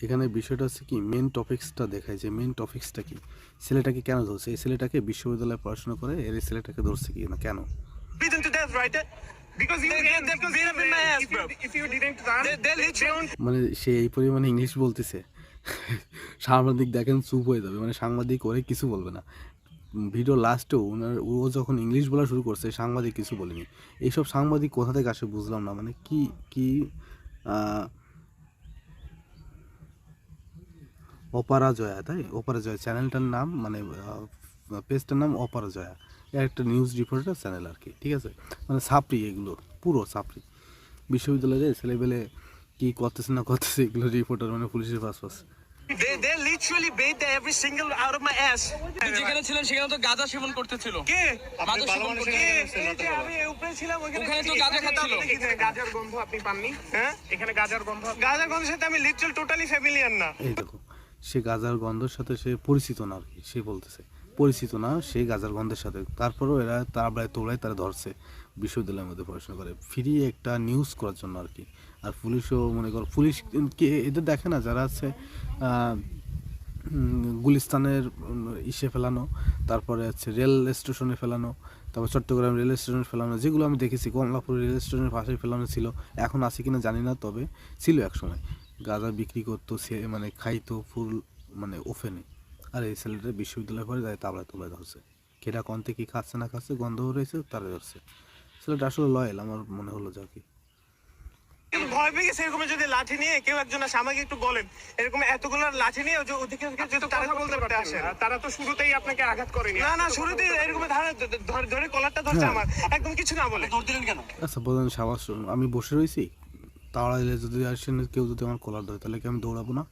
এখানে বিষয়টা হচ্ছে কি, মেন টপিক্সটা দেখায় যে মেন টপিক্সটা কি, ছেলেটাকে কেন ধরছে, এই ছেলেটাকে বিশ্ববিদ্যালয়ে পড়াশোনা করে এর এই ছেলেটাকে ধরছে কি না কেন। মানে সে এই পরিমাণে ইংলিশ বলতেছে, সাংবাদিক দেখেন চুপ হয়ে যাবে, মানে সাংবাদিক ওরে কিছু বলবে না। ভিডিও লাস্টেও ও যখন ইংলিশ বলা শুরু করছে সাংবাদিক কিছু বলেনি। এইসব সাংবাদিক কোথা থেকে আসে বুঝলাম না, মানে কি কি অপরাজয়া, তাই অপরাজয়া চ্যানেলটার নাম, মানে পেজটার নাম অপরাজয়া, এর একটা নিউজ রিপোর্টার চ্যানেল আর কি, ঠিক আছে। মানে ছাপড়ি, এগুলো পুরো ছাপড়ি। বিশ্ববিদ্যালয়ে ছেলেবেলে কি করতেছে না করতেছে এগুলো রিপোর্টার, মানে পুলিশের pass. They literally bathed every single out of my ass. যেখানে ছিলেন সেখানে তো গাঁজা সেবন করতেছিল। কে? গাঁজা সেবন করতেছিল। আমি উপরে ছিলাম, ওখানে তো গাঁজা খাচ্ছিল। গাঁজার গন্ধ আপনি পাননি? হ্যাঁ, এখানে গাঁজার গন্ধের সাথে আমি লিটারালি টোটালি ফ্যামিলিয়ার না। এই দেখো, সে গাঁজার গন্ধের সাথে সে পরিচিত না আর কি, সে বলতেছে পরিচিত না সে গাঁজার গন্ধের সাথে। তারপরেও এরা তাড়ায় তোড়ায় তারা ধরছে, বিশ্ববিদ্যালয়ের মধ্যে পড়াশোনা করে ফ্রি একটা নিউজ করার জন্য আর কি। আর পুলিশও মনে করো, পুলিশ কে এদের দেখে না যারা আছে গুলিস্তানের ইসে ফেলানো, তারপরে হচ্ছে রেল স্টেশনে ফেলানো, তারপর চট্টগ্রাম রেল স্টেশনে ফেলানো, যেগুলো আমি দেখেছি। কমলাপুর রেল স্টেশনের পাশে ফেলানো ছিল, এখন আছে কিনা জানি না, তবে ছিল এক সময়। গাঁজা বিক্রি করতো সে, মানে খাইতো ফুল, মানে ওফেনে। আর এই ছেলেটা বিশ্ববিদ্যালয় পরে যায় তাবলায় তোলায় ধরছে। কেটা কন্তে কি খাচ্ছে না খাচ্ছে গন্ধ রয়েছে তারা ধরছে। ছেলেটা আসলে লয়েল আমার মনে হলো যা কি। ভয় পেয়ে গেছে এরকম, যদি লাঠি নিয়ে কেউ একজন আসে আমাকে একটু বলেন, এরকম এতগুলো লাঠি নিয়ে ওদিকে যদি তারা বলতে পারতে আসে, তারা তো শুরুতেই আপনাকে আঘাত করেনি। না শুরুতেই এরকম ধরে কলারটা ধরছে আমার, একদম কিছু না বলে। ধরে দিলেন কেন? আচ্ছা বলেন, সাবাস, আমি বসে রয়েছি, তাড়া দিলে যদি আসেন কেউ যদি আমার কলার ধরে, তাহলে কি আমি দৌড়াবো না?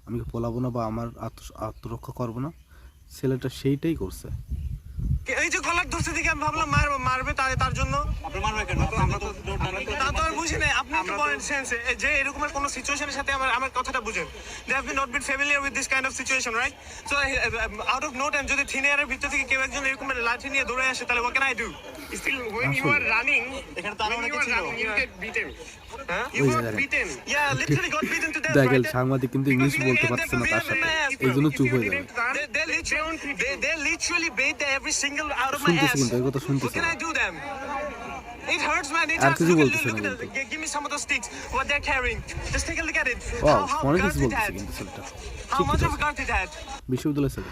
আমি কি পলাবো না বা আমার আত্মরক্ষা করবো না? ছেলেটা সেইটাই করছে। এই যে কলার ধরছে দেখে আমি ভাবলাম মারবে তার জন্য। আপনি মারবে কেন? তা তো আর বুঝি না। আপনি একটু বলেন সেন্সে যে এরকম কোনো সিচুয়েশনের সাথে আমার কথাটা বুঝেন। They have not been familiar with this kind of situation, right? So out of no time যদি থিন এয়ারের ভিতর থেকে কেউ একজন এরকম লাঠি নিয়ে দৌড়ে আসে, তাহলে what can I do? Still when you are running, এখানে তারা অনেকে ছিল। you get beaten. You got beaten. Yeah, literally got beaten to death. দেখেন সাংবাদিক কিন্তু ইংলিশ বলতে পারছে না তার সাথে, এই জন্য চুপ হয়ে যাবে। They literally bathed every single out of my শুনতেছি ass. কিন্তু এই কথা What শুনতেছি। can I do them? It hurts, man. It R hurts. কিছু Look বলতেছে না at কিন্তু। give me some of those sticks. What they're carrying. Just take a look at it. O How অনেক guts কিছু it বলতেছে had. কিন্তু ছেলেটা। How much of a guts it had. বিশ্ববিদ্যালয় ছেলে।